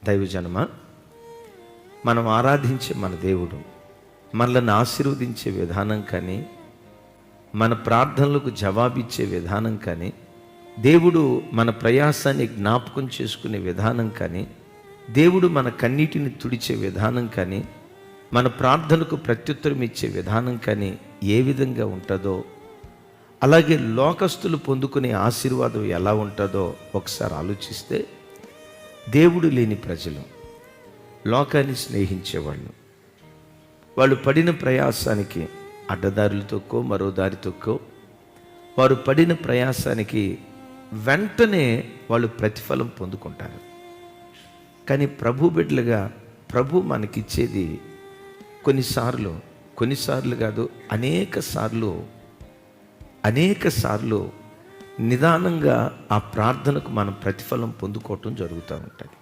దైవజనమా, మనం ఆరాధించే మన దేవుడు మనల్ని ఆశీర్వదించే విధానం కానీ, మన ప్రార్థనలకు జవాబిచ్చే విధానం కానీ, దేవుడు మన ప్రయాసాన్ని జ్ఞాపకం చేసుకునే విధానం కానీ, దేవుడు మన కన్నీటిని తుడిచే విధానం కానీ, మన ప్రార్థనకు ప్రత్యుత్తరం ఇచ్చే విధానం కానీ ఏ విధంగా ఉంటుందో, అలాగే లోకస్తులు పొందుకునే ఆశీర్వాదం ఎలా ఉంటుందో ఒకసారి ఆలోచిస్తే, దేవుడు లేని ప్రజలు, లోకాన్ని స్నేహించేవాళ్ళు, వాళ్ళు పడిన ప్రయాసానికి అడ్డదారులు తొక్కో మరో దారి తొక్కో, వారు పడిన ప్రయాసానికి వెంటనే వాళ్ళు ప్రతిఫలం పొందుకుంటారు. కానీ ప్రభు బిడ్డలుగా ప్రభు మనకిచ్చేది కొన్నిసార్లు కాదు, అనేక సార్లు నిదానంగా ఆ ప్రార్థనకు మనం ప్రతిఫలం పొందుకోవటం జరుగుతూ ఉంటుంది.